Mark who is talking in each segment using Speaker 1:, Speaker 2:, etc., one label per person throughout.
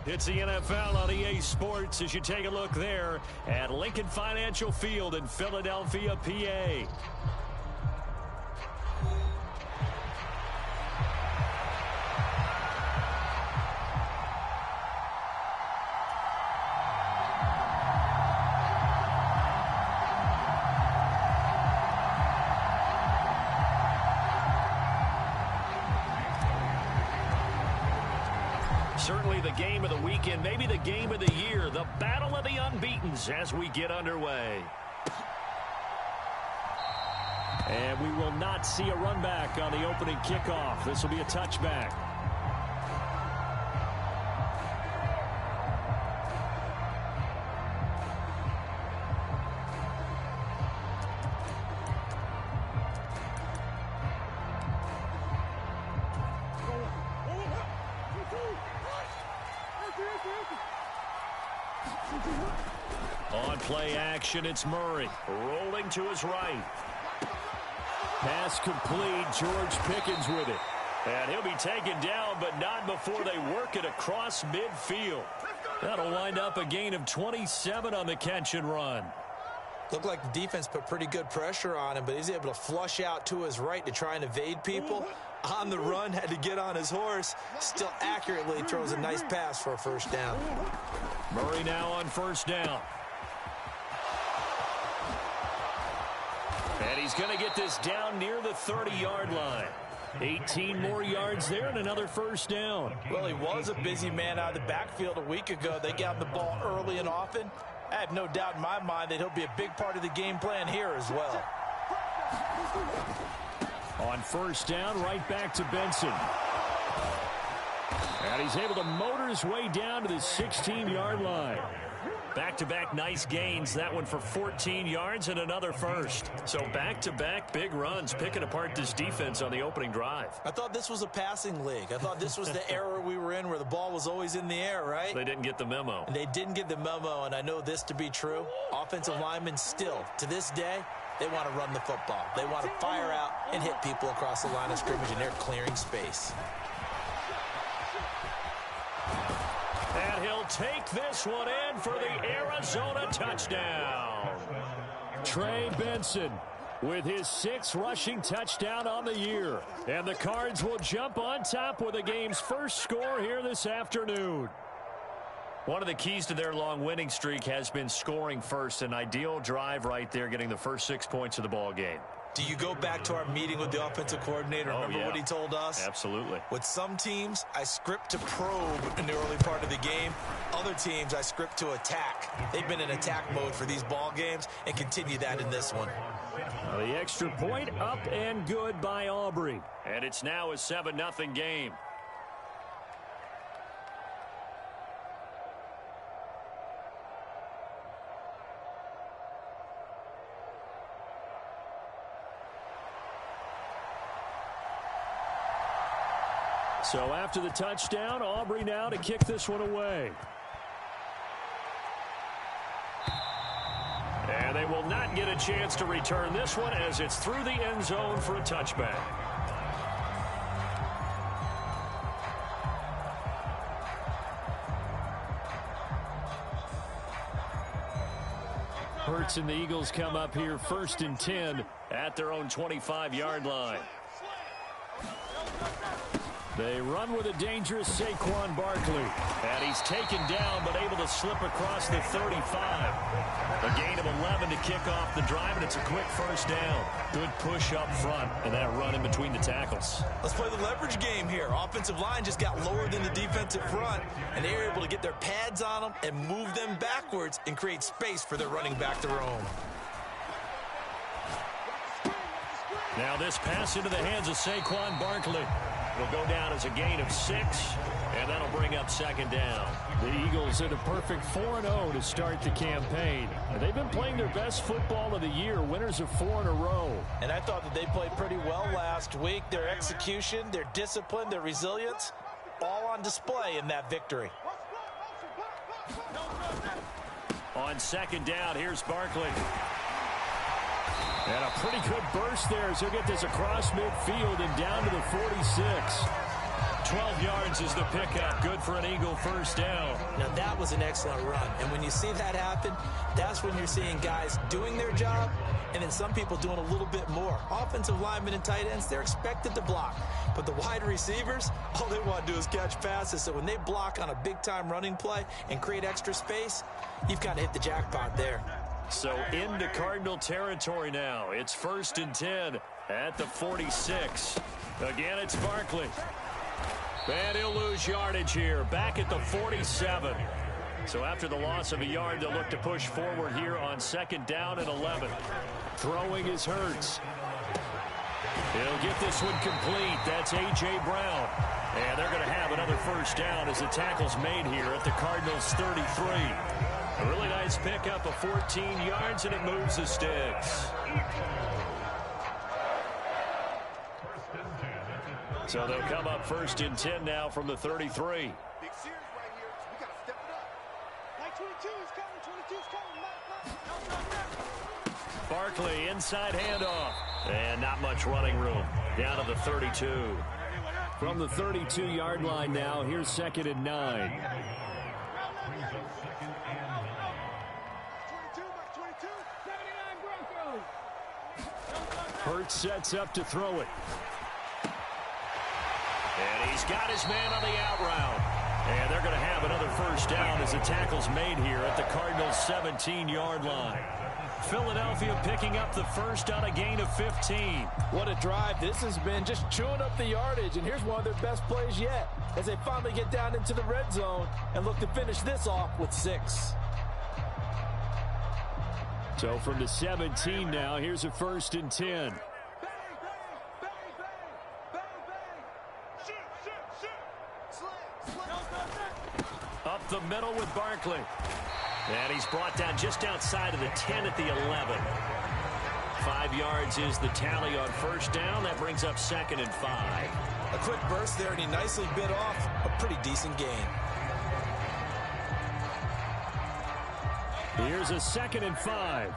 Speaker 1: It's the NFL on EA Sports as you take a look there at Lincoln Financial Field in Philadelphia, PA. Certainly the game of the weekend, maybe the game of the year, the battle of the unbeatens as we get underway. And we will not see a run back on the opening kickoff. This will be a touchback. On play action, it's Murray rolling to his right. Pass complete. George Pickens with it. And he'll be taken down, but not before they work it across midfield. That'll wind up a gain of 27 on the catch and run.
Speaker 2: Looked like the defense put pretty good pressure on him, but he's able to flush out to his right to try and evade people. On the run, had to get on his horse. Still accurately throws a nice pass for a first down.
Speaker 1: Murray now on first down. And he's going to get this down near the 30-yard line. 18 more yards there and another first down.
Speaker 2: Well, he was a busy man out of the backfield a week ago. They got him the ball early and often. I have no doubt in my mind that he'll be a big part of the game plan here as well.
Speaker 1: On first down, right back to Benson. And he's able to motor his way down to the 16-yard line. Back-to-back nice gains. That one for 14 yards and another first. So back-to-back big runs, picking apart this defense on the opening drive.
Speaker 2: I thought this was a passing league. I thought this was the era we were in where the ball was always in the air, right?
Speaker 1: They didn't get the memo.
Speaker 2: And they didn't get the memo, and I know this to be true. Offensive linemen still, to this day, they want to run the football. They want to fire out and hit people across the line of scrimmage, and they're clearing space.
Speaker 1: And he'll take this one in for the Arizona touchdown. Trey Benson with his 6th rushing touchdown on the year. And the Cards will jump on top with the game's first score here this afternoon. One of the keys to their long winning streak has been scoring first. An ideal drive right there, getting the first 6 points of the ball game.
Speaker 2: Do you go back to our meeting with the offensive coordinator? Remember what he told us?
Speaker 1: Absolutely.
Speaker 2: With some teams, I script to probe in the early part of the game. Other teams, I script to attack. They've been in attack mode for these ball games and continue that in this one.
Speaker 1: The extra point up and good by Aubrey. And it's now a 7-0 game. So after the touchdown, Aubrey now to kick this one away. And they will not get a chance to return this one as it's through the end zone for a touchback. Hurts and the Eagles come up here 1st and 10 at their own 25-yard line. They run with a dangerous Saquon Barkley. And he's taken down but able to slip across the 35. A gain of 11 to kick off the drive, and it's a quick first down. Good push up front and that run in between the tackles.
Speaker 2: Let's play the leverage game here. Offensive line just got lower than the defensive front, and they were able to get their pads on them and move them backwards and create space for their running back to roam.
Speaker 1: Now this pass into the hands of Saquon Barkley. Will go down as a gain of 6, and that'll bring up 2nd down. The Eagles hit a perfect 4-0 to start the campaign. And they've been playing their best football of the year, winners of 4 in a row.
Speaker 2: And I thought that they played pretty well last week. Their execution, their discipline, their resilience, all on display in that victory.
Speaker 1: On 2nd down, here's Barkley. And a pretty good burst there as he'll get this across midfield and down to the 46. 12 yards is the pickup. Good for an Eagle first down.
Speaker 2: Now, that was an excellent run. And when you see that happen, that's when you're seeing guys doing their job and then some people doing a little bit more. Offensive linemen and tight ends, they're expected to block. But the wide receivers, all they want to do is catch passes. So when they block on a big-time running play and create extra space, you've got to hit the jackpot there.
Speaker 1: So into Cardinal territory now. It's 1st and 10 at the 46. Again, it's Barkley. And he'll lose yardage here. Back at the 47. So after the loss of a yard, they'll look to push forward here on 2nd down and 11. Throwing is Hurts. He'll get this one complete. That's A.J. Brown. And they're going to have another first down as the tackle's made here at the Cardinals' 33. A really nice pickup of 14 yards, and it moves the sticks. So they'll come up 1st and 10 now from the 33. Barkley, inside handoff. And not much running room. Down to the 32. From the 32-yard line now, here's 2nd and 9. Hurts sets up to throw it. And he's got his man on the out route. And they're going to have another first down as the tackle's made here at the Cardinals' 17-yard line. Philadelphia picking up the first on a gain of 15.
Speaker 3: What a drive this has been, just chewing up the yardage. And here's one of their best plays yet as they finally get down into the red zone and look to finish this off with 6.
Speaker 1: So from the 17 now, here's a 1st and 10. Up the middle with Barkley. And he's brought down just outside of the 10 at the 11. 5 yards is the tally on first down. That brings up 2nd and 5.
Speaker 2: A quick burst there, and he nicely bit off a pretty decent gain.
Speaker 1: Here's a 2nd and 5.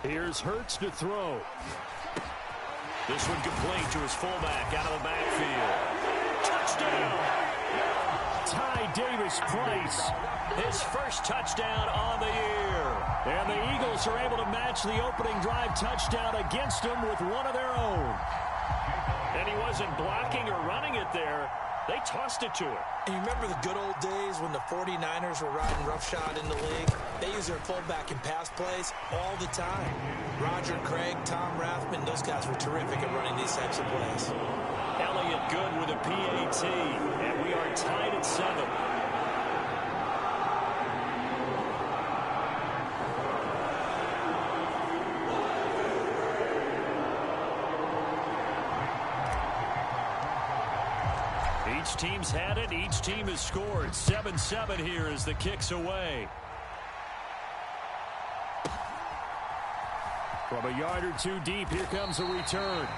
Speaker 1: Here's Hurts to throw. This one complete to his fullback out of the backfield. Touchdown! Ty Davis-Price, his first touchdown on the year. And the Eagles are able to match the opening drive touchdown against them with one of their own. And he wasn't blocking or running it there. They tossed it to him.
Speaker 2: And you remember the good old days when the 49ers were riding roughshod in the league? They use their fullback in pass plays all the time. Roger Craig, Tom Rathman, those guys were terrific at running these types of plays.
Speaker 1: Elliott good with a PAT, and we are tied at 7. Each team's had it. Each team has scored. 7-7 here as the kick's away. From a yard or two deep, here comes a return.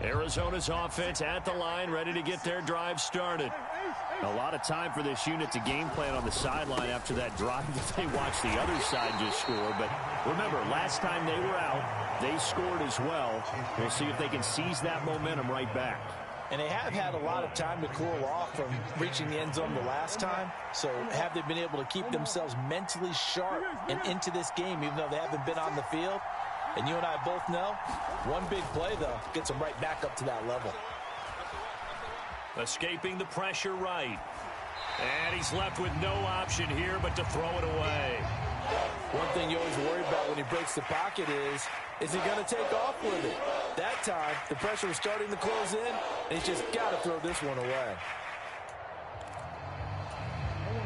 Speaker 1: Arizona's offense at the line, ready to get their drive started. A lot of time for this unit to game plan on the sideline after that drive that they watched the other side just score. But remember, last time they were out, they scored as well. We'll see if they can seize that momentum right back.
Speaker 3: And they have had a lot of time to cool off from reaching the end zone the last time. So have they been able to keep themselves mentally sharp and into this game, even though they haven't been on the field? And you and I both know, one big play, though, gets them right back up to that level.
Speaker 1: Escaping the pressure right. And he's left with no option here but to throw it away.
Speaker 3: One thing you always worry about when he breaks the pocket is he going to take off with it? That time, the pressure was starting to close in, and he's just got to throw this one away.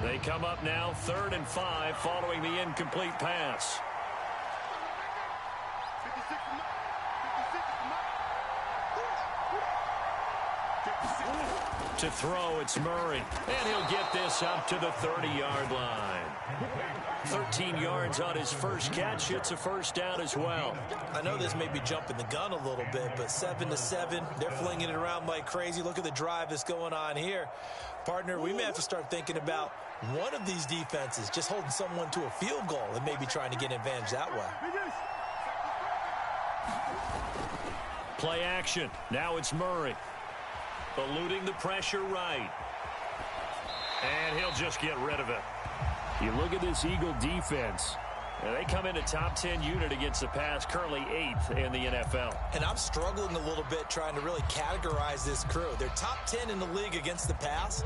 Speaker 1: They come up now 3rd and 5 following the incomplete pass. To throw, it's Murray. And he'll get this up to the 30-yard line. 13 yards on his first catch. It's a first down as well.
Speaker 2: I know this may be jumping the gun a little bit, but 7-7, they're flinging it around like crazy. Look at the drive that's going on here. Partner, we may have to start thinking about one of these defenses just holding someone to a field goal and maybe trying to get an advantage that way.
Speaker 1: Play action. Now it's Murray. Eluding the pressure right. And he'll just get rid of it. You look at this Eagle defense. They come into top 10 unit against the pass, currently 8th in the NFL.
Speaker 2: And I'm struggling a little bit trying to really categorize this crew. They're top 10 in the league against the pass,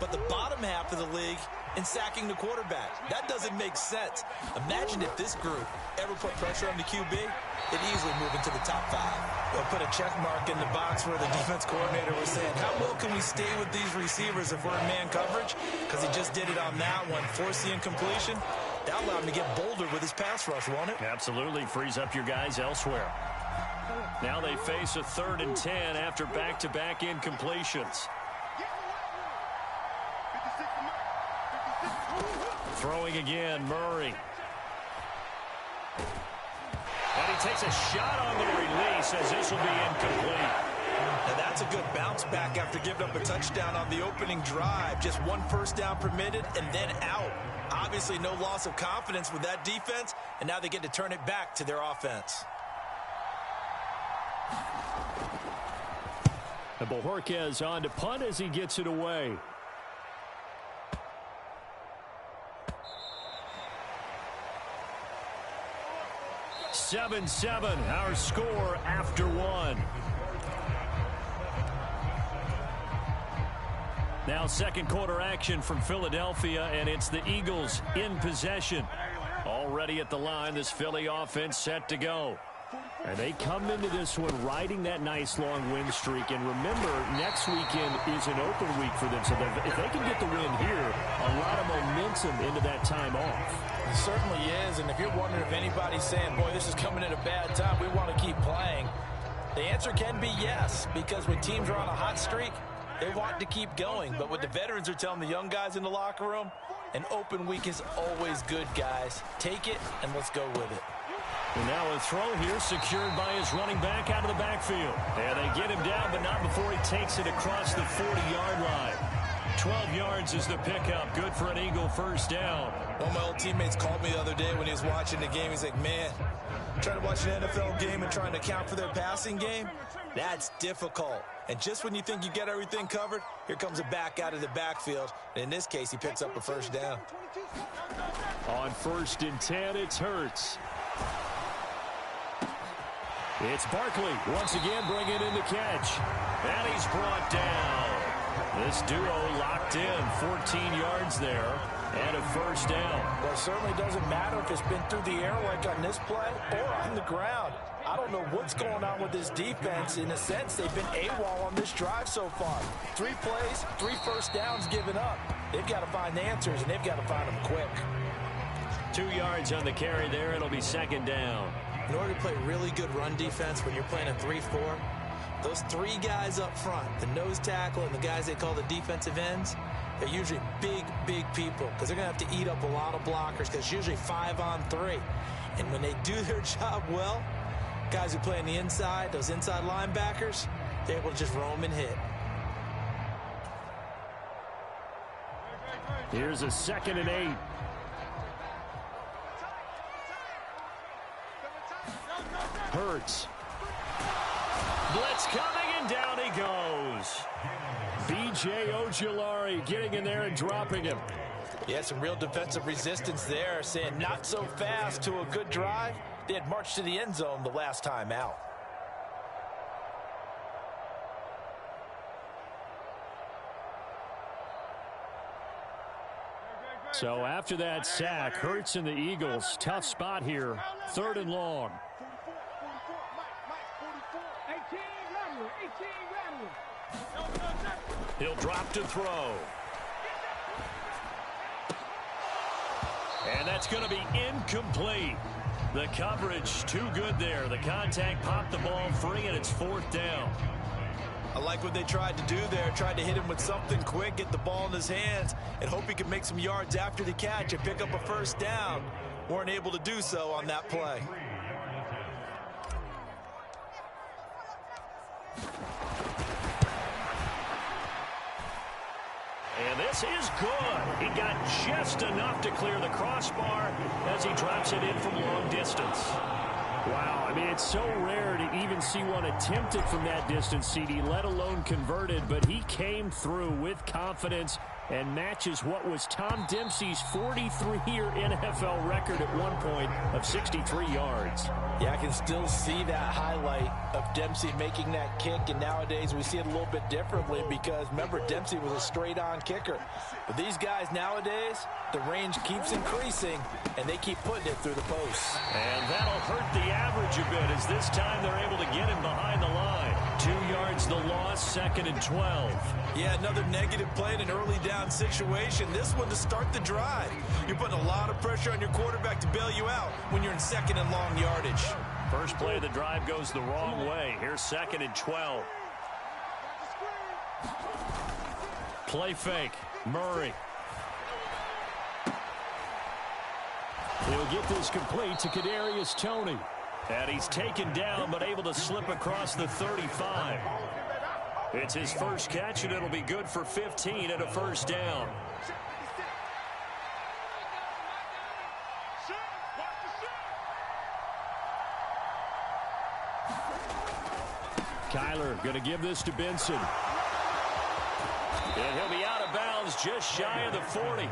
Speaker 2: but the bottom half of the league in sacking the quarterback. That doesn't make sense. Imagine if this group ever put pressure on the QB, they'd easily move into the top 5. They'll put a check mark in the box where the defense coordinator was saying, how well can we stay with these receivers if we're in man coverage? Because he just did it on that one, force the incompletion. That allowed him to get bolder with his pass rush, won't it?
Speaker 1: Absolutely. Frees up your guys elsewhere. Now they face a 3rd and 10 after back-to-back incompletions. Throwing again, Murray. And he takes a shot on the release as this will be incomplete.
Speaker 2: Now that's a good bounce back after giving up a touchdown on the opening drive. Just 1 first down permitted and then out. Obviously no loss of confidence with that defense, and now they get to turn it back to their offense.
Speaker 1: And Bojorquez on to punt as he gets it away. Seven, our score after 1. Now second quarter action from Philadelphia, and it's the Eagles in possession. Already at the line, this Philly offense set to go. And they come into this one riding that nice long win streak. And remember, next weekend is an open week for them. So if they can get the win here, a lot of momentum into that time off.
Speaker 3: It certainly is. And if you're wondering if anybody's saying, boy, this is coming at a bad time, we want to keep playing, the answer can be yes. Because when teams are on a hot streak, they want to keep going. But what the veterans are telling the young guys in the locker room, an open week is always good, guys. Take it and let's go with it.
Speaker 1: And now a throw here secured by his running back out of the backfield. And they get him down, but not before he takes it across the 40-yard line. 12 yards is the pickup. Good for an Eagle first down.
Speaker 2: One of my old teammates called me the other day when he was watching the game. He's like, man, trying to watch an NFL game and trying to account for their passing game, that's difficult. And just when you think you get everything covered, here comes a back out of the backfield. And in this case, he picks up a first down.
Speaker 1: On 1st and 10, it's Hurts. It's Barkley once again bringing in the catch. And he's brought down. This duo locked in, 14 yards there, and a first down.
Speaker 3: Well, it certainly doesn't matter if it's been through the air like on this play or on the ground. I don't know what's going on with this defense. In a sense, they've been AWOL on this drive so far. 3 plays, 3 first downs given up. They've got to find the answers, and they've got to find them quick.
Speaker 1: 2 yards on the carry there. It'll be second down.
Speaker 2: In order to play really good run defense when you're playing a 3-4, those 3 guys up front, the nose tackle and the guys they call the defensive ends, they're usually big people because they're going to have to eat up a lot of blockers because it's usually 5 on 3. And when they do their job well, guys who play on the inside, those inside linebackers, they're able to just roam and hit.
Speaker 1: Here's a 2nd and 8. Hurts. Blitz coming, and down he goes. B.J. Ojulari getting in there and dropping him.
Speaker 3: Yeah, some real defensive resistance there, saying not so fast to a good drive. They had marched to the end zone the last time out.
Speaker 1: So after that sack, Hurts and the Eagles, tough spot here, 3rd and long. He'll drop to throw. And that's going to be incomplete. The coverage too good there. The contact popped the ball free, and it's 4th down.
Speaker 2: I like what they tried to do there. Tried to hit him with something quick, get the ball in his hands, and hope he could make some yards after the catch and pick up a first down. Weren't able to do so on that play.
Speaker 1: And this is good. He got just enough to clear the crossbar as he drops it in from long distance. Wow, I mean, it's so rare to even see one attempted from that distance, CD, let alone converted, but he came through with confidence and matches what was Tom Dempsey's 43-year NFL record at one point of 63 yards.
Speaker 3: Yeah, I can still see that highlight of Dempsey making that kick, and nowadays we see it a little bit differently because, remember, Dempsey was a straight-on kicker. But these guys nowadays, the range keeps increasing, and they keep putting it through the posts.
Speaker 1: And that'll hurt the average a bit as this time they're able to get him behind the line. 2 yards the loss, 2nd and 12.
Speaker 2: Yeah, another negative play in an early down situation. This one to start the drive. You're putting a lot of pressure on your quarterback to bail you out when you're in 2nd and long yardage.
Speaker 1: First play of the drive goes the wrong way. Here's 2nd and 12. Play fake. Murray. He'll get this complete to Kadarius Toney. And he's taken down but able to slip across the 35. It's his first catch, and it'll be good for 15 and a first down. Kyler going to give this to Benson. And he'll be out of bounds just shy of the 40.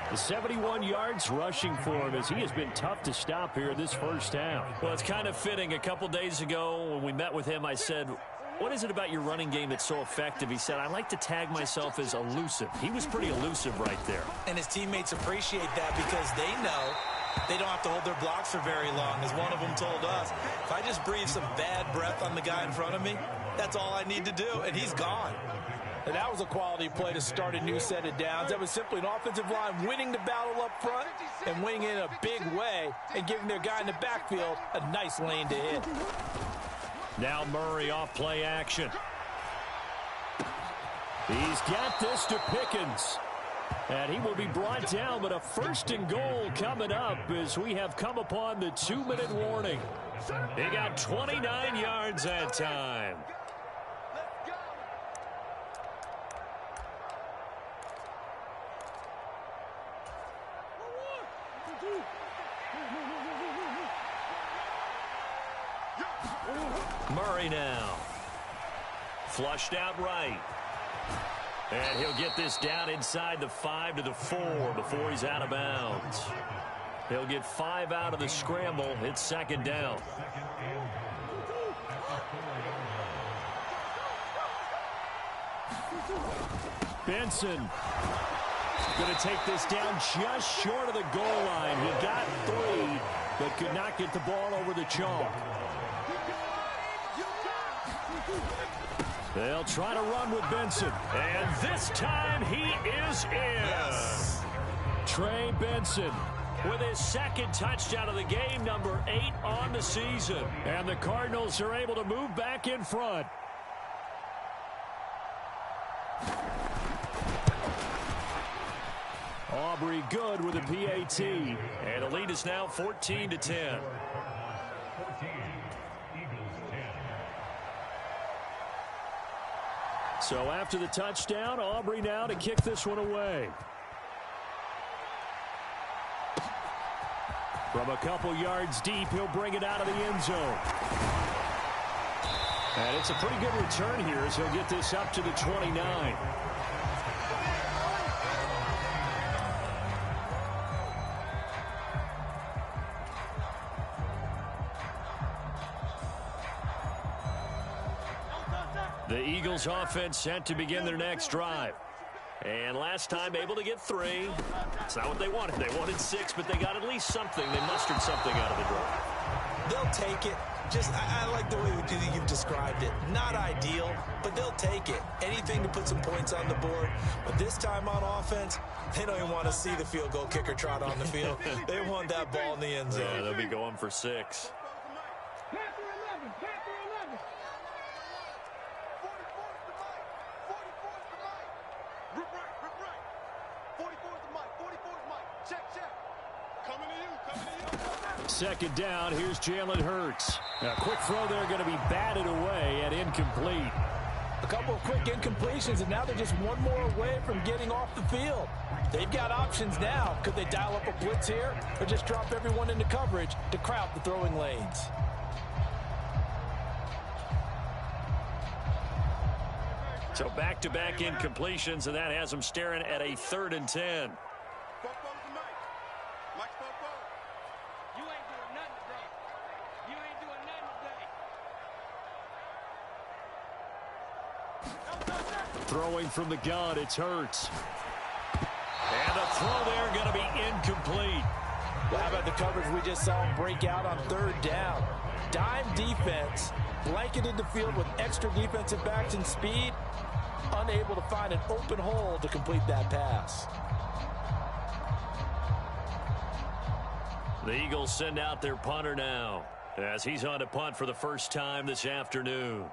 Speaker 1: The 71 yards rushing for him as he has been tough to stop here this first down. Well, it's kind of fitting. A couple days ago when we met with him, I said, what is it about your running game that's so effective? He said, I like to tag myself as elusive. He was pretty elusive right there.
Speaker 2: And his teammates appreciate that because they know they don't have to hold their blocks for very long. As one of them told us, if I just breathe some bad breath on the guy in front of me, that's all I need to do, and he's gone.
Speaker 3: And that was a quality play to start a new set of downs. That was simply an offensive line winning the battle up front and winning it in a big way and giving their guy in the backfield a nice lane to hit.
Speaker 1: Now Murray off play action. He's got this to Pickens. And he will be brought down, but a 1st and goal coming up as we have come upon the 2-minute warning. He got 29 yards that time. Murray now. Flushed out right. And he'll get this down inside the 5 to the 4 before he's out of bounds. He'll get 5 out of the scramble. It's 2nd down. Benson going to take this down just short of the goal line. He got 3, but could not get the ball over the chalk. They'll try to run with Benson. And this time he is in. Yes. Trey Benson with his 2nd touchdown of the game, number 8 on the season. And the Cardinals are able to move back in front. Aubrey good with a PAT. And the lead is now 14-10. So after the touchdown, Aubrey now to kick this one away. From a couple yards deep, he'll bring it out of the end zone. And it's a pretty good return here as he'll get this up to the 29. The Eagles offense set to begin their next drive. And last time able to get 3. It's not what they wanted. They wanted 6, but they got at least something. They mustered something out of the drive.
Speaker 2: They'll take it. Just, I like the way you've described it. Not ideal, but they'll take it. Anything to put some points on the board. But this time on offense, they don't even want to see the field goal kicker trot on the field. They want that ball in the end zone.
Speaker 1: Yeah, they'll be going for 6. Second down, here's Jalen Hurts. A quick throw there going to be batted away and incomplete.
Speaker 3: A couple of quick incompletions, and now they're just one more away from getting off the field. They've got options now. Could they dial up a blitz here or just drop everyone into coverage to crowd the throwing lanes?
Speaker 1: So back-to-back incompletions, and that has them staring at a 3rd and 10. Throwing from the gun, it's Hurts. And the throw there going to be incomplete.
Speaker 3: Well, how about the coverage we just saw him break out on 3rd down? Dime defense, blanketed the field with extra defensive backs and speed, unable to find an open hole to complete that pass.
Speaker 1: The Eagles send out their punter now as he's on to punt for the first time this afternoon.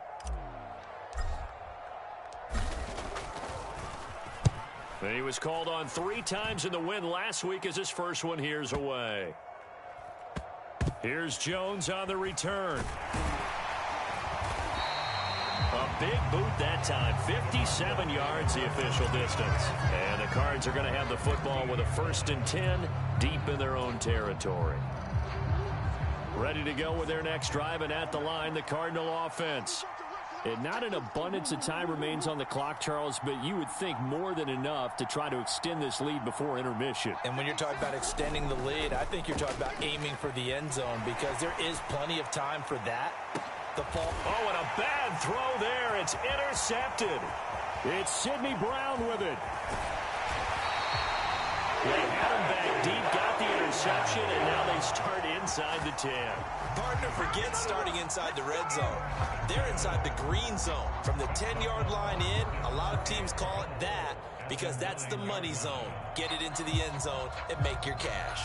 Speaker 1: He was called on 3 times in the win last week as his first one here's away. Here's Jones on the return. A big boot that time. 57 yards the official distance. And the Cards are going to have the football with a 1st and 10 deep in their own territory. Ready to go with their next drive, and at the line, the Cardinal offense. And not an abundance of time remains on the clock, Charles, but you would think more than enough to try to extend this lead before intermission.
Speaker 3: And when you're talking about extending the lead, I think you're talking about aiming for the end zone because there is plenty of time for that.
Speaker 1: Oh, and a bad throw there. It's intercepted. It's Sidney Brown with it. They had him back deep, got the interception, and now they start inside the 10.
Speaker 2: Partner forgets starting inside the red zone. They're inside the green zone. From the 10-yard line in, a lot of teams call it that because that's the money zone. Get it into the end zone and make your cash.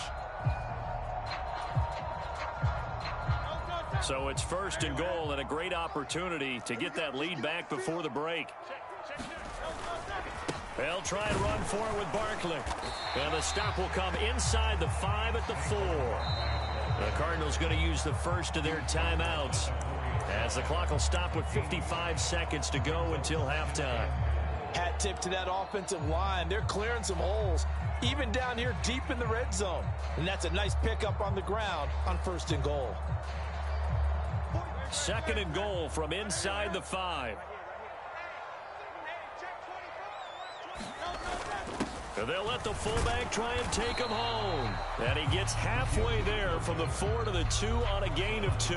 Speaker 1: So it's 1st and goal and a great opportunity to get that lead back before the break. They'll try and run for it with Barkley. And the stop will come inside the 5 at the 4. The Cardinals going to use the first of their timeouts as the clock will stop with 55 seconds to go until halftime.
Speaker 3: Hat tip to that offensive line. They're clearing some holes, even down here deep in the red zone. And that's a nice pickup on the ground on 1st and goal.
Speaker 1: 2nd and goal from inside the 5. They'll let the fullback try and take him home. And he gets halfway there from the 4 to the 2 on a gain of 2.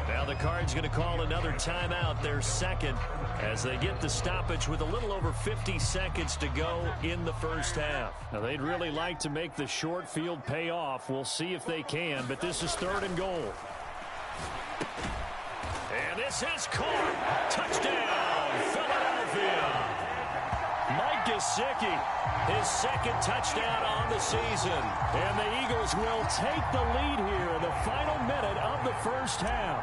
Speaker 1: Now the Cards going to call another timeout, their 2nd, as they get the stoppage with a little over 50 seconds to go in the first half. Now they'd really like to make the short field pay off. We'll see if they can, but this is 3rd and goal. And this has caught. Touchdown, Philadelphia. Mike Gesicki, his 2nd touchdown on the season. And the Eagles will take the lead here in the final minute of the first half.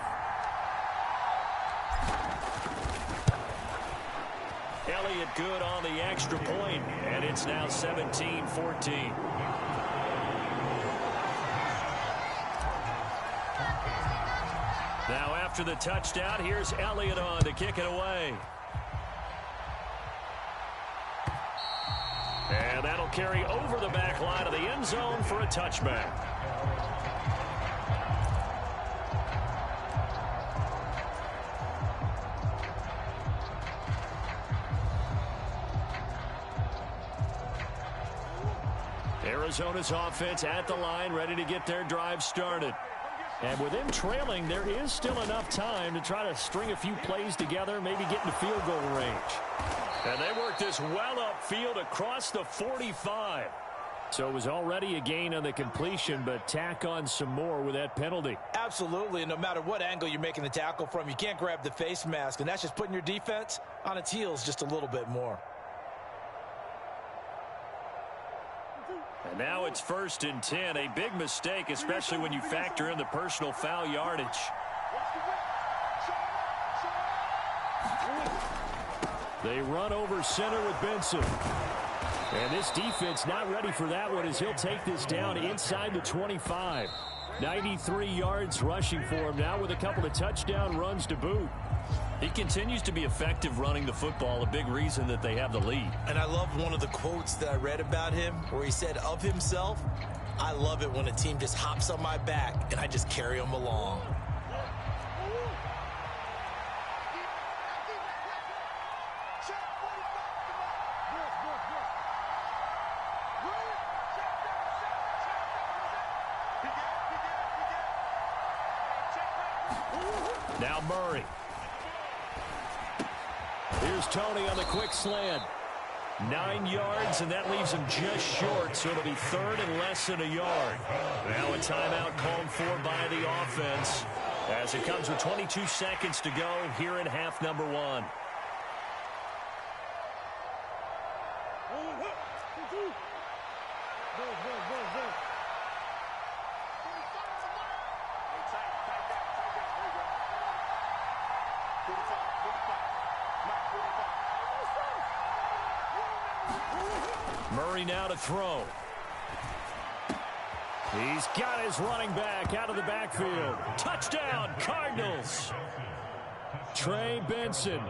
Speaker 1: Elliott good on the extra point, and it's now 17-14. Now after the touchdown, here's Elliott on to kick it away. And that'll carry over the back line of the end zone for a touchback. Arizona's offense at the line, ready to get their drive started. And with them trailing, there is still enough time to try to string a few plays together, maybe get into field goal range. And they work this well upfield across the 45. So it was already a gain on the completion, but tack on some more with that penalty.
Speaker 3: Absolutely, and no matter what angle you're making the tackle from, you can't grab the face mask, and that's just putting your defense on its heels just a little bit more.
Speaker 1: And now it's 1st and 10, a big mistake, especially when you factor in the personal foul yardage. They run over center with Benson. And this defense not ready for that one as he'll take this down inside the 25. 93 yards rushing for him now with a couple of touchdown runs to boot.
Speaker 4: He continues to be effective running the football, a big reason that they have the lead.
Speaker 2: And I love one of the quotes that I read about him where he said of himself, "I love it when a team just hops on my back and I just carry them along."
Speaker 1: Now Murray. Here's Tony on the quick slant. 9 yards, and that leaves him just short, so it'll be third and less than a yard. Now a timeout called for by the offense as it comes with 22 seconds to go here in half number 1. Murray now to throw. He's got his running back out of the backfield. Touchdown, Cardinals. Trey Benson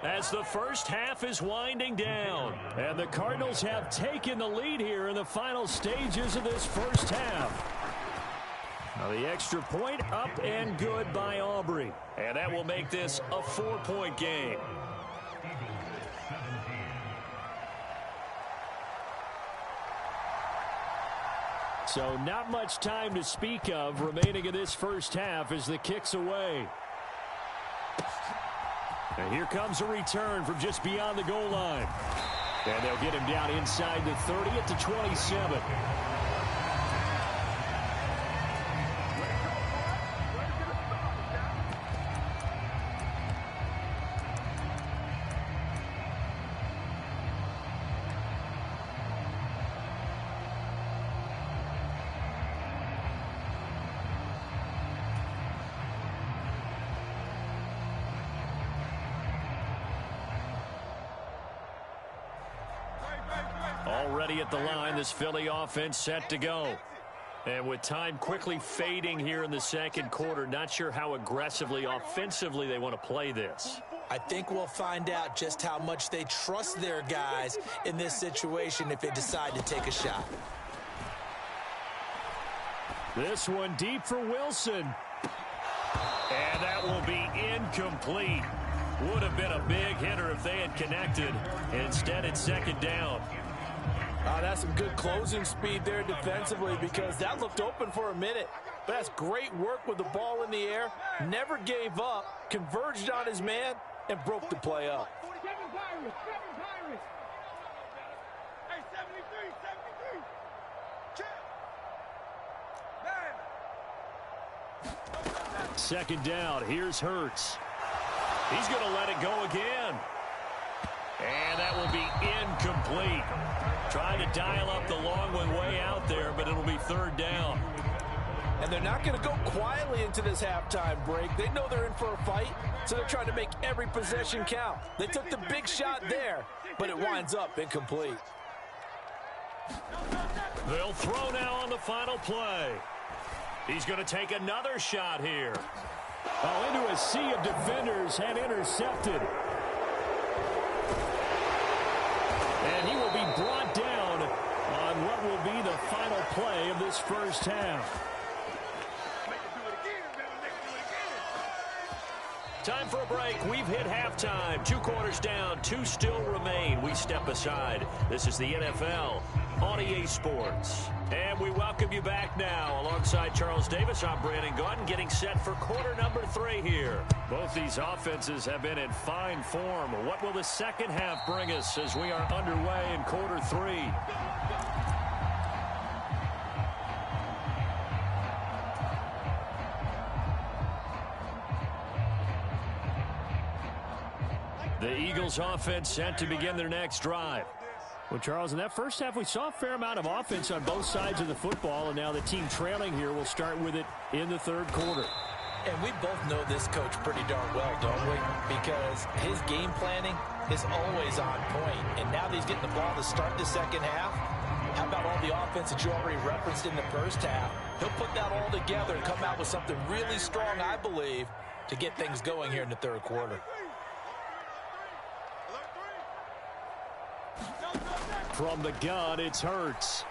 Speaker 1: as the first half is winding down. And the Cardinals have taken the lead here in the final stages of this first half. Now the extra point up and good by Aubrey. And that will make this a 4-point game. So not much time to speak of remaining in this first half as the kick's away. And here comes a return from just beyond the goal line. And they'll get him down inside the 30 at the 27. Already at the line, this Philly offense set to go. And with time quickly fading here in the second quarter, not sure how aggressively, offensively they want to play this.
Speaker 2: I think we'll find out just how much they trust their guys in this situation if they decide to take a shot.
Speaker 1: This one deep for Wilson. And that will be incomplete. Would have been a big hitter if they had connected. Instead, it's second down.
Speaker 3: That's some good closing speed there defensively because that looked open for a minute. But that's great work with the ball in the air. Never gave up, converged on his man, and broke the play up.
Speaker 1: Second down. Here's Hurts. He's going to let it go again. And that will be incomplete. Trying to dial up the long one way out there, but it'll be third down.
Speaker 3: And they're not going to go quietly into this halftime break. They know they're in for a fight, so they're trying to make every possession count. They took the big shot there, but it winds up incomplete.
Speaker 1: They'll throw now on the final play. He's going to take another shot here. Oh, into a sea of defenders and intercepted. And he will be brought down on what will be the final play of this first half. Time for a break. We've hit halftime. 2 quarters down. 2 still remain. We step aside. This is the NFL on EA Sports. And we welcome you back now. Alongside Charles Davis, I'm Brandon Gaudin, getting set for quarter number 3 here. Both these offenses have been in fine form. What will the second half bring us as we are underway in quarter 3? The Eagles offense set to begin their next drive. Well, Charles, in that first half, we saw a fair amount of offense on both sides of the football, and now the team trailing here will start with it in the third quarter.
Speaker 3: And we both know this coach pretty darn well, don't we? Because his game planning is always on point. And now that he's getting the ball to start the second half, how about all the offense that you already referenced in the first half? He'll put that all together and come out with something really strong, I believe, to get things going here in the third quarter.
Speaker 1: From the gun, it's Hurts.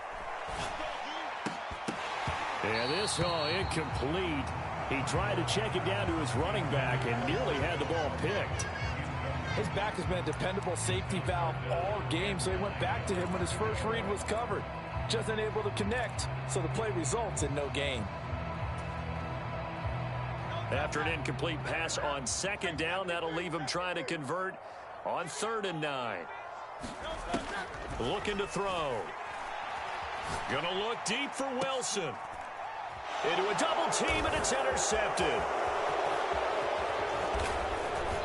Speaker 1: And this, incomplete. He tried to check it down to his running back and nearly had the ball picked.
Speaker 3: His back has been a dependable safety valve all game, so he went back to him when his first read was covered. Just unable to connect, so the play results in no gain.
Speaker 1: After an incomplete pass on second down, that'll leave him trying to convert on 3rd and 9. Looking to throw. Gonna look deep for Wilson. Into a double team, and it's intercepted.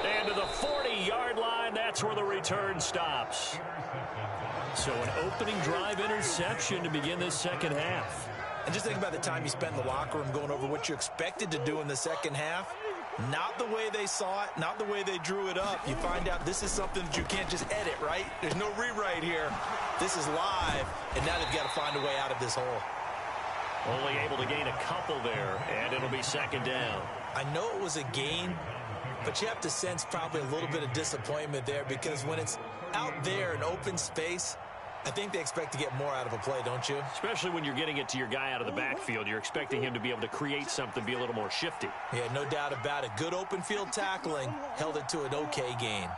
Speaker 1: And to the 40-yard line, that's where the return stops. So an opening drive interception to begin this second half.
Speaker 3: And just think about the time you spent in the locker room going over what you expected to do in the second half. Not the way they saw it, not the way they drew it up. You find out this is something that you can't just edit, right? There's no rewrite here. This is live, and now they've got to find a way out of this hole.
Speaker 1: Only able to gain a couple there, and it'll be second down.
Speaker 3: I know it was a gain, but you have to sense probably a little bit of disappointment there because when it's out there in open space, I think they expect to get more out of a play, don't you?
Speaker 1: Especially when you're getting it to your guy out of the backfield. You're expecting him to be able to create something, be a little more shifty.
Speaker 3: Yeah, no doubt about it. Good open field tackling held it to an okay gain.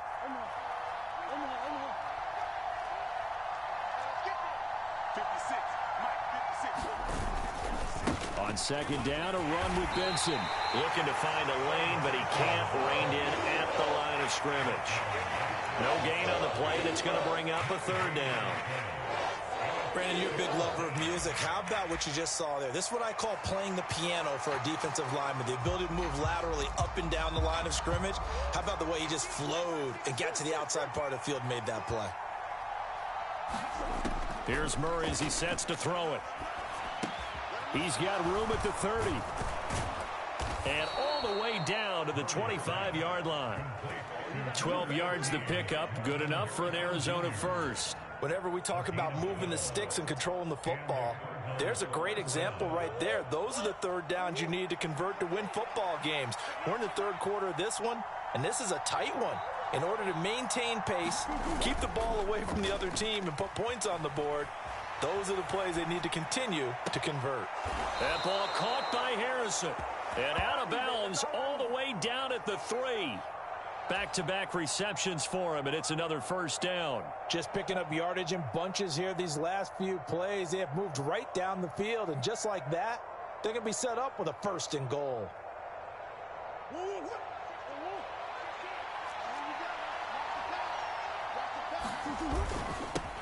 Speaker 1: On second down, a run with Benson. Looking to find a lane, but he can't. Reined in at the line of scrimmage. No gain on the play. That's going to bring up a 3rd down.
Speaker 3: Brandon, you're a big lover of music. How about what you just saw there? This is what I call playing the piano for a defensive lineman. The ability to move laterally up and down the line of scrimmage. How about the way he just flowed and got to the outside part of the field and made that play?
Speaker 1: Here's Murray as he sets to throw it. He's got room at the 30. And all the way down to the 25-yard line. 12 yards to pick up. Good enough for an Arizona first.
Speaker 3: Whenever we talk about moving the sticks and controlling the football, there's a great example right there. Those are the 3rd downs you need to convert to win football games. We're in the 3rd quarter of this one, and this is a tight one. In order to maintain pace, keep the ball away from the other team, and put points on the board, those are the plays they need to continue to convert.
Speaker 1: That ball caught by Harrison. And out of bounds all the way down at the 3. Back-to-back receptions for him, and it's another first down.
Speaker 3: Just picking up yardage in bunches here these last few plays. They have moved right down the field, and just like that, they're going to be set up with a 1st and goal.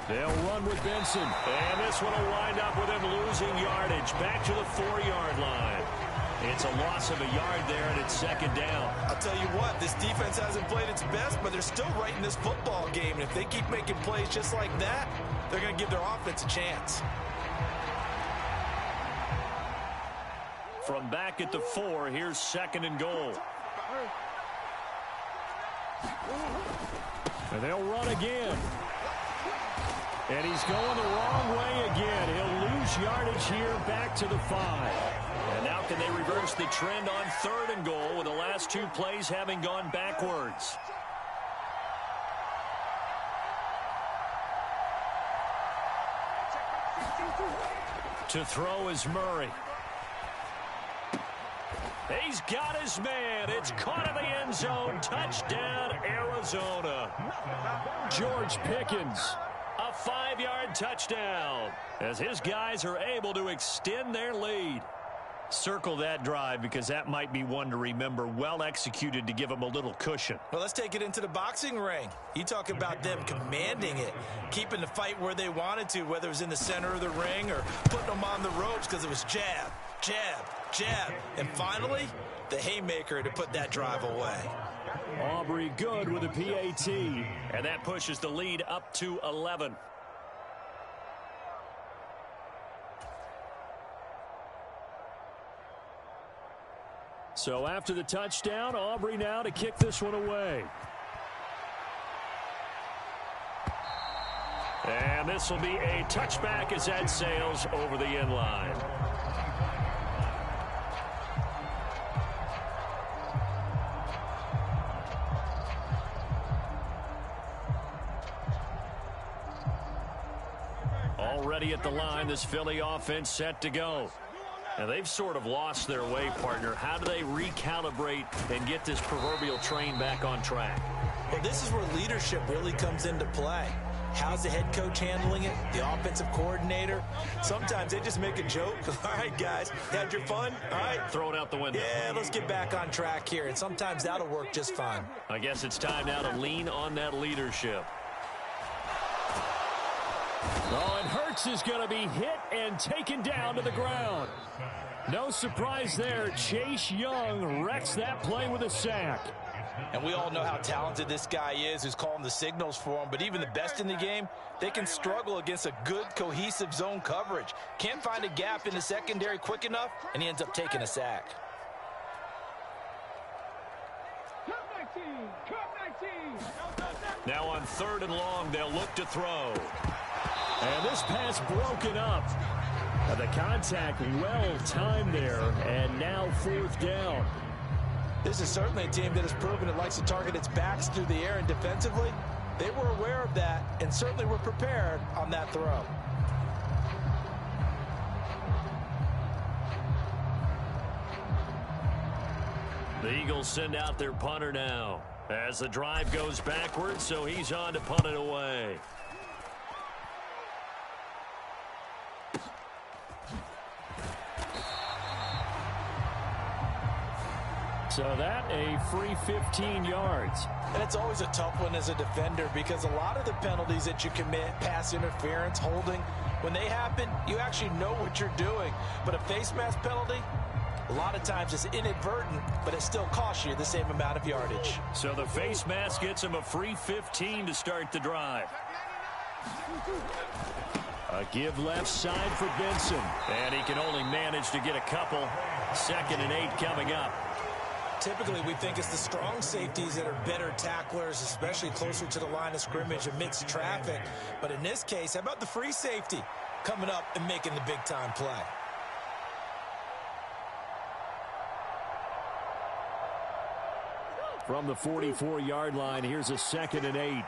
Speaker 1: They'll run with Benson. And this one will wind up with him losing yardage. Back to the 4-yard line. It's a loss of a yard there, and it's 2nd down.
Speaker 3: I'll tell you what, this defense hasn't played its best, but they're still right in this football game. And if they keep making plays just like that, they're going to give their offense a chance.
Speaker 1: From back at the 4, here's 2nd and goal. And they'll run again. And he's going the wrong way again. He'll lose yardage here back to the 5. And now can they reverse the trend on 3rd and goal with the last 2 plays having gone backwards? To throw is Murray. He's got his man. It's caught in the end zone. Touchdown, Arizona. George Pickens. A 5-yard touchdown as his guys are able to extend their lead. Circle that drive because that might be one to remember. Well executed to give them a little cushion.
Speaker 3: Well, let's take it into the boxing ring. You talk about them commanding it, keeping the fight where they wanted to, whether it was in the center of the ring or putting them on the ropes because it was jab, jab, jab. And finally, the haymaker to put that drive away.
Speaker 1: Aubrey good with a PAT. And that pushes the lead up to 11. So after the touchdown, Aubrey now to kick this one away. And this will be a touchback as that sails over the end line. Already at the line, this Philly offense set to go. And they've sort of lost their way, partner. How do they recalibrate and get this proverbial train back on track?
Speaker 3: Well, this is where leadership really comes into play. How's the head coach handling it? The offensive coordinator? Sometimes they just make a joke. All right, guys, had your fun? All right.
Speaker 1: Throw it out the window.
Speaker 3: Yeah, let's get back on track here. And sometimes that'll work just fine.
Speaker 1: I guess it's time now to lean on that leadership. Oh, and Hurts is going to be hit and taken down to the ground. No surprise there. Chase Young wrecks that play with a sack.
Speaker 3: And we all know how talented this guy is who's calling the signals for him. But even the best in the game, they can struggle against a good, cohesive zone coverage. Can't find a gap in the secondary quick enough, and he ends up taking a sack.
Speaker 1: Now on 3rd and long, they'll look to throw. And this pass broken up. The contact well timed there, and now 4th down.
Speaker 3: This is certainly a team that has proven it likes to target its backs through the air, and defensively, they were aware of that and certainly were prepared on that throw.
Speaker 1: The Eagles send out their punter now as the drive goes backwards, so he's on to punt it away. So that a free 15 yards.
Speaker 3: And it's always a tough one as a defender because a lot of the penalties that you commit, pass interference, holding, when they happen, you actually know what you're doing. But a face mask penalty, a lot of times it's inadvertent, but it still costs you the same amount of yardage.
Speaker 1: So the face mask gets him a free 15 to start the drive. A give left side for Benson. And he can only manage to get a couple. 2nd and 8 coming up.
Speaker 3: Typically, we think it's the strong safeties that are better tacklers, especially closer to the line of scrimmage amidst traffic. But in this case, how about the free safety coming up and making the big-time play?
Speaker 1: From the 44-yard line, here's a 2nd and 8.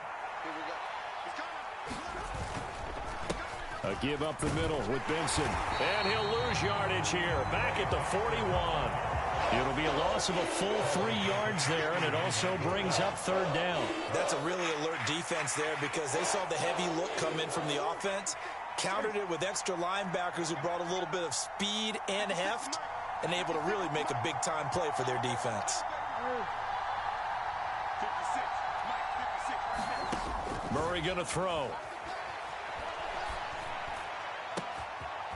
Speaker 1: A give up the middle with Benson. And he'll lose yardage here. Back at the 41. It'll be a loss of a full 3 yards there, and it also brings up 3rd down.
Speaker 3: That's a really alert defense there because they saw the heavy look come in from the offense, countered it with extra linebackers who brought a little bit of speed and heft, and able to really make a big-time play for their defense.
Speaker 1: Murray going to throw.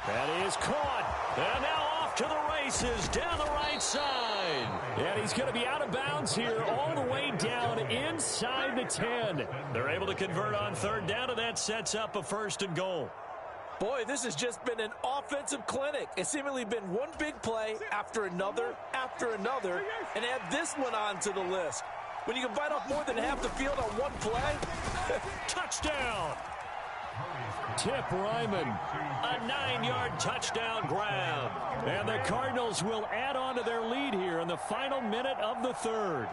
Speaker 1: That is caught. And now off to the races down the right side. And he's going to be out of bounds here all the way down inside the 10. They're able to convert on 3rd down, and that sets up a 1st and goal.
Speaker 3: Boy, this has just been an offensive clinic. It's seemingly been one big play after another, and add this one on to the list. When you can bite off more than half the field on one play.
Speaker 1: Touchdown. Tip Ryman, a 9-yard touchdown grab. And the Cardinals will add on to their lead here in the final minute of the 3rd.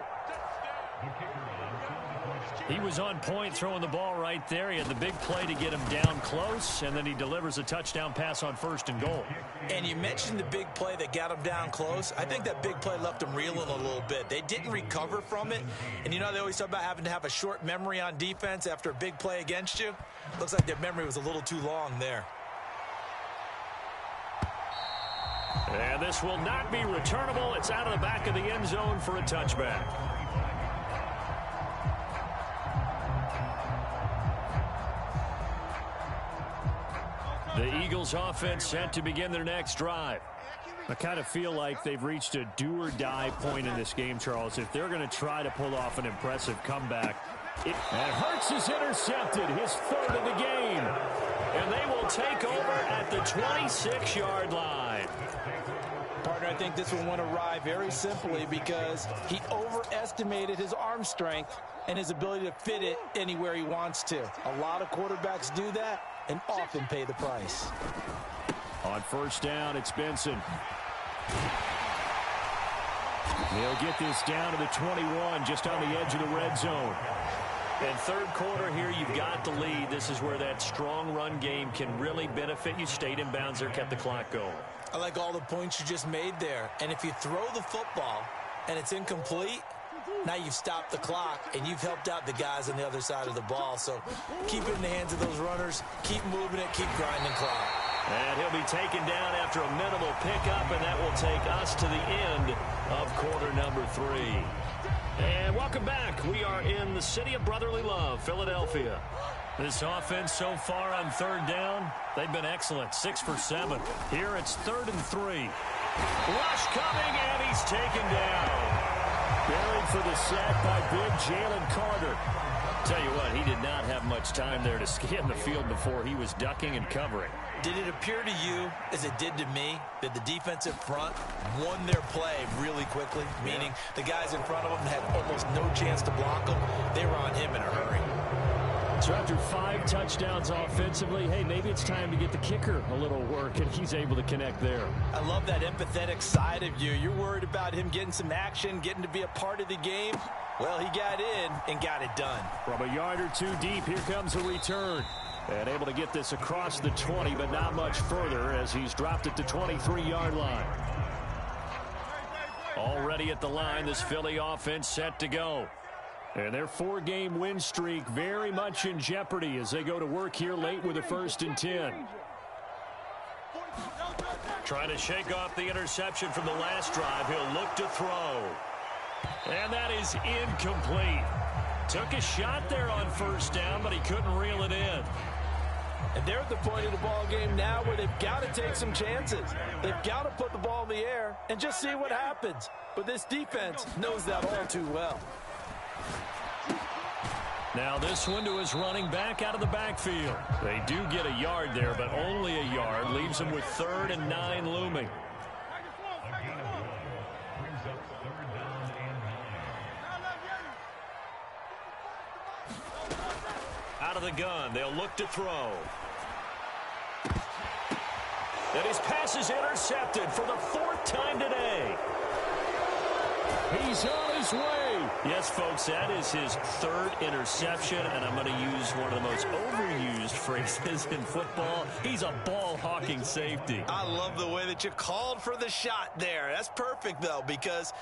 Speaker 1: He was on point throwing the ball right there. He had the big play to get him down close, and then he delivers a touchdown pass on 1st and goal.
Speaker 3: And you mentioned the big play that got him down close. I think that big play left him reeling a little bit. They didn't recover from it. And you know they always talk about having to have a short memory on defense after a big play against you. Looks like their memory was a little too long there.
Speaker 1: And this will not be returnable. It's out of the back of the end zone for a touchback. The Eagles offense set to begin their next drive. I kind of feel like they've reached a do-or-die point in this game, Charles. If they're going to try to pull off an impressive comeback. And Hurts is intercepted, his 3rd of the game. And they will take over at the 26-yard line.
Speaker 3: Partner, I think this one went awry very simply because he overestimated his arm strength and his ability to fit it anywhere he wants to. A lot of quarterbacks do that and often pay the price.
Speaker 1: On first down, it's Benson. He'll get this down to the 21, just on the edge of the red zone.
Speaker 4: In third quarter here, you've got the lead. This is where that strong run game can really benefit you. Stayed in bounds there, kept the clock going.
Speaker 2: I like all the points you just made there. And if you throw the football and it's incomplete, now you've stopped the clock and you've helped out the guys on the other side of the ball. So keep it in the hands of those runners. Keep moving it. Keep grinding clock.
Speaker 1: And he'll be taken down after a minimal pickup, and that will take us to the end of quarter number 3. And welcome back. We are in the city of brotherly love, Philadelphia. This offense so far on third down, they've been excellent, 6 for 7. Here it's 3rd and 3. Rush coming, and he's taken down. Buried for the sack by big Jalen Carter. Tell you what, he did not have much time there to scan the field before he was ducking and covering.
Speaker 2: Did it appear to you, as it did to me, that the defensive front won their play really quickly? Meaning the guys in front of them had almost no chance to block them. They were on him in a hurry.
Speaker 1: So after 5 touchdowns offensively, hey, maybe it's time to get the kicker a little work, and he's able to connect there.
Speaker 3: I love that empathetic side of you. You're worried about him getting some action, getting to be a part of the game. Well, he got in and got it done.
Speaker 1: From a yard or 2 deep, here comes a return. And able to get this across the 20, but not much further as he's dropped it to 23-yard line. Already at the line, this Philly offense set to go. And their 4-game win streak very much in jeopardy as they go to work here late with a 1st and 10. Trying to shake off the interception from the last drive. He'll look to throw. And that is incomplete. Took a shot there on first down, but he couldn't reel it in.
Speaker 3: And they're at the point of the ball game now where they've got to take some chances. They've got to put the ball in the air and just see what happens. But this defense knows that all too well.
Speaker 1: Now this one to his running back out of the backfield. They do get a yard there, but only a yard. Leaves them with 3rd and 9 looming. Out of the gun, they'll look to throw. And his pass is intercepted for the 4th time today. He's on his way. Yes, folks, that is his 3rd interception, and I'm going to use one of the most overused phrases in football. He's a ball-hawking safety.
Speaker 2: I love the way that you called for the shot there. That's perfect, though, because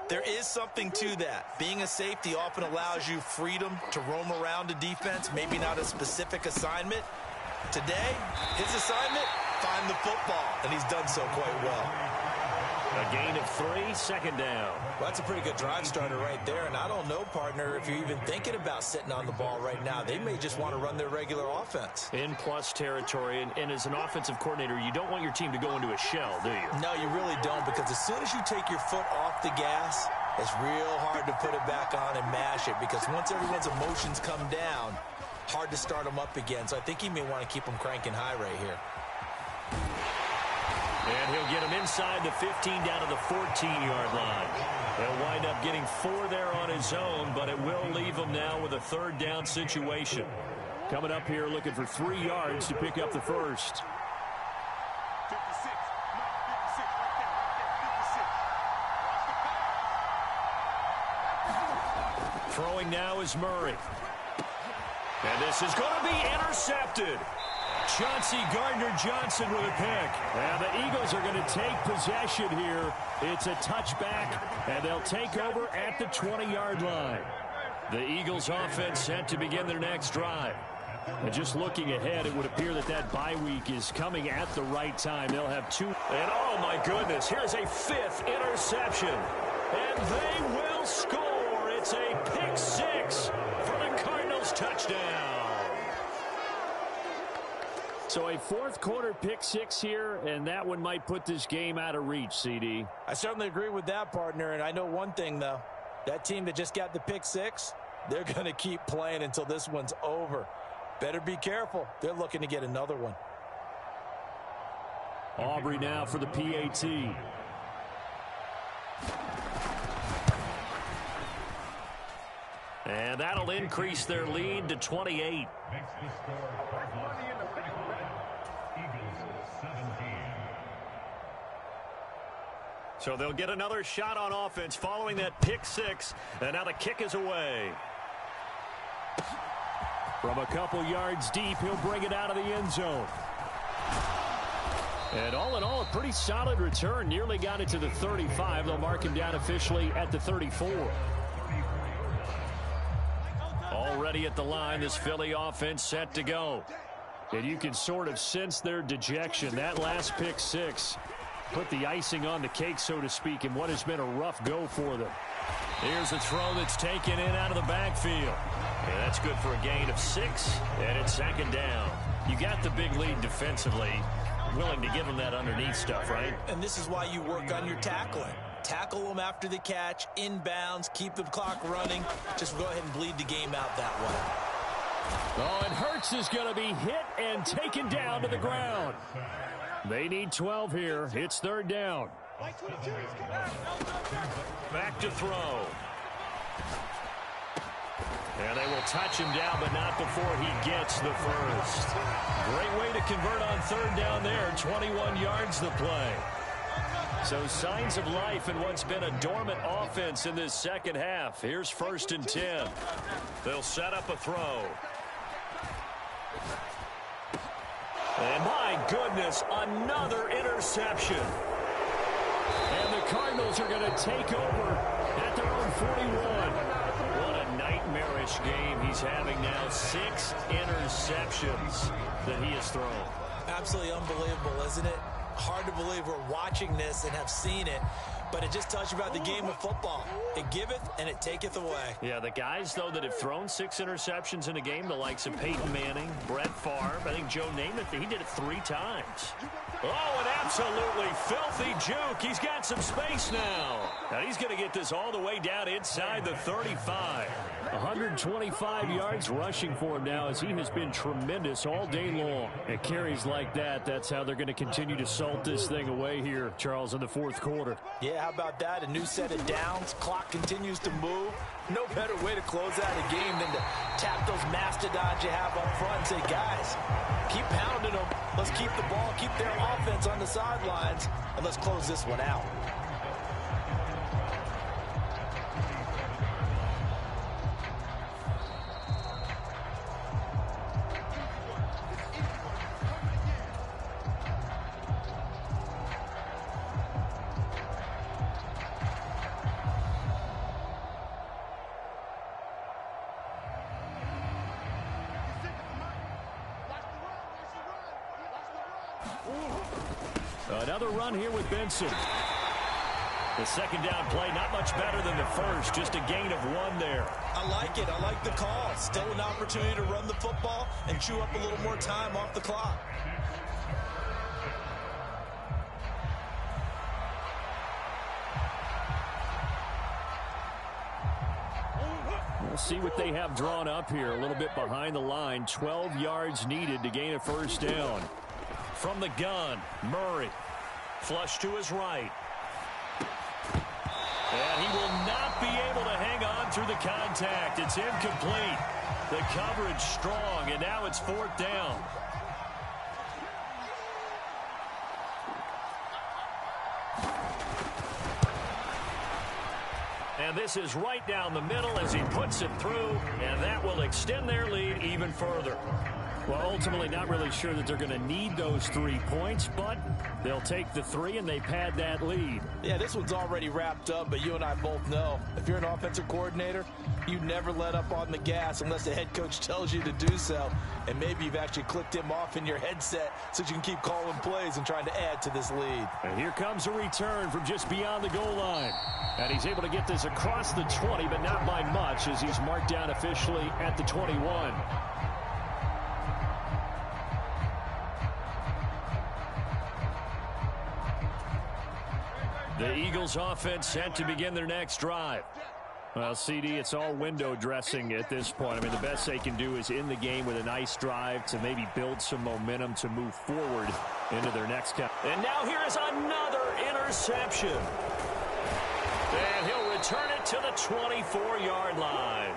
Speaker 2: there is something to that. Being a safety often allows you freedom to roam around a defense, maybe not a specific assignment. Today, his assignment, find the football, and he's done so quite well.
Speaker 1: A gain of 3, 2nd down.
Speaker 2: Well, that's a pretty good drive starter right there, and I don't know, partner, if you're even thinking about sitting on the ball right now. They may just want to run their regular offense.
Speaker 1: In plus territory, and as an offensive coordinator, you don't want your team to go into a shell, do you?
Speaker 2: No, you really don't, because as soon as you take your foot off the gas, it's real hard to put it back on and mash it, because once everyone's emotions come down, hard to start them up again. So I think he may want to keep them cranking high right here.
Speaker 1: And he'll get him inside the 15 down to the 14-yard line. He'll wind up getting 4 there on his own, but it will leave him now with a 3rd down situation. Coming up here looking for 3 yards to pick up the first. Throwing now is Murray. And this is going to be intercepted. Chauncey Gardner-Johnson with a pick. And the Eagles are going to take possession here. It's a touchback, and they'll take over at the 20-yard line. The Eagles offense set to begin their next drive. And just looking ahead, it would appear that that bye week is coming at the right time. They'll have 2. And oh, my goodness, here's a 5th interception. And they will score. It's a pick 6 for the Cardinals touchdown. So a 4th quarter pick 6 here, and that one might put this game out of reach, CD.
Speaker 3: I certainly agree with that, partner, and I know one thing, though. That team that just got the pick 6, they're going to keep playing until this one's over. Better be careful. They're looking to get another one.
Speaker 1: Aubrey now for the PAT.
Speaker 4: And that'll increase their lead to 28. So they'll get another shot on offense following that pick six. And now the kick is away.
Speaker 1: From a couple yards deep, he'll bring it out of the end zone. And all in all, a pretty solid return. Nearly got it to the 35. They'll mark him down officially at the 34. Already at the line, this Philly offense set to go. And you can sort of sense their dejection. That last pick six put the icing on the cake, so to speak, in what has been a rough go for them.
Speaker 4: Here's a throw that's taken in out of the backfield. And that's good for a gain of 6, and it's second down. You got the big lead defensively, willing to give them that underneath stuff, right?
Speaker 3: And this is why you work on your tackling. Tackle them after the catch, inbounds, keep the clock running. Just go ahead and bleed the game out that way.
Speaker 1: Oh, and Hurts is going to be hit and taken down to the ground. They need 12 here. It's third down.
Speaker 4: Back to throw. And they will touch him down, but not before he gets the first. Great way to convert on third down there. 21 yards the play. So signs of life in what's been a dormant offense in this second half. Here's 1st and 10. They'll set up a throw. And my goodness, another interception.
Speaker 1: And the Cardinals are going to take over at their own 41.
Speaker 4: What a nightmarish game he's having now. 6 interceptions that he has thrown.
Speaker 3: Absolutely unbelievable, isn't it? Hard to believe we're watching this and have seen it, but it just tells you about the game of football. It giveth and it taketh away.
Speaker 4: Yeah, the guys, though, that have thrown 6 interceptions in a game, the likes of Peyton Manning, Brett Favre, I think Joe Namath, he did it 3 times. Oh, an absolutely filthy juke. He's got some space now. And he's going to get this all the way down inside the 35.
Speaker 1: 125 yards rushing for him now, as he has been tremendous all day long. At carries like that, that's how they're going to continue to salt this thing away here, Charles, in the fourth quarter.
Speaker 3: Yeah, how about that? A new set of downs. Clock continues to move. No better way to close out a game than to tap those mastodons you have up front and say, guys, keep pounding them. Let's keep the ball, keep their offense on the sidelines, and let's close this one out.
Speaker 1: Another run here with Benson.
Speaker 4: The second down play, not much better than the first, just a gain of 1 there.
Speaker 3: I like it. I like the call. Still an opportunity to run the football and chew up a little more time off the clock.
Speaker 1: We'll see what they have drawn up here. A little bit behind the line. 12 yards needed to gain a first down.
Speaker 4: From the gun, Murray. Flush to his right. And he will not be able to hang on through the contact. It's incomplete. The coverage strong, and now it's 4th down. And this is right down the middle as he puts it through, and that will extend their lead even further.
Speaker 1: Well, ultimately not really sure that they're going to need those 3 points, but they'll take the 3 and they pad that lead.
Speaker 3: Yeah, this one's already wrapped up, but you and I both know if you're an offensive coordinator, you never let up on the gas unless the head coach tells you to do so. And maybe you've actually clicked him off in your headset so you can keep calling plays and trying to add to this lead.
Speaker 1: And here comes a return from just beyond the goal line. And he's able to get this across the 20, but not by much, as he's marked down officially at the 21.
Speaker 4: The Eagles offense set to begin their next drive.
Speaker 1: Well, CD, it's all window dressing at this point. I mean, the best they can do is in the game with a nice drive to maybe build some momentum to move forward into their next count.
Speaker 4: And now here is another interception. And he'll return it to the 24-yard line.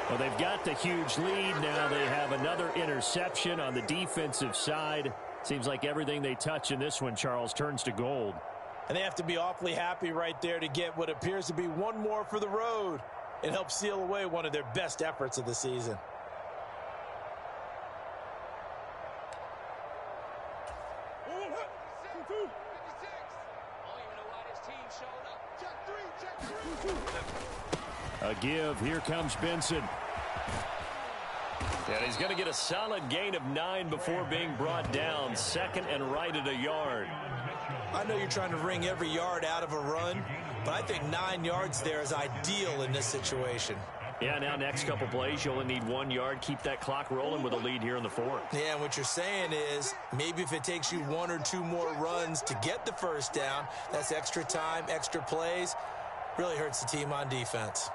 Speaker 1: Well, they've got the huge lead. Now they have another interception on the defensive side. Seems like everything they touch in this one, Charles, turns to gold.
Speaker 3: And they have to be awfully happy right there to get what appears to be one more for the road. It helps seal away one of their best efforts of the season.
Speaker 1: A give. Here comes Benson.
Speaker 4: And he's going to get a solid gain of 9 before being brought down. Second and right at a yard.
Speaker 2: I know you're trying to wring every yard out of a run, but I think 9 yards there is ideal in this situation.
Speaker 1: Yeah, now next couple plays, you only need 1 yard. Keep that clock rolling with a lead here in the fourth.
Speaker 2: Yeah, and what you're saying is maybe if it takes you 1 or 2 more runs to get the first down, that's extra time, extra plays. Really hurts the team on defense.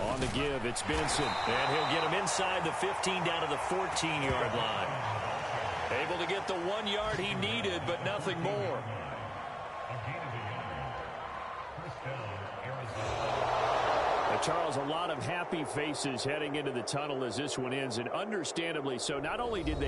Speaker 1: On the give, it's Benson.
Speaker 4: And he'll get him inside the 15 down to the 14-yard line. Able to get the 1 yard he needed, but nothing more.
Speaker 1: Charles, a lot of happy faces heading into the tunnel as this one ends, and understandably so. Not only did they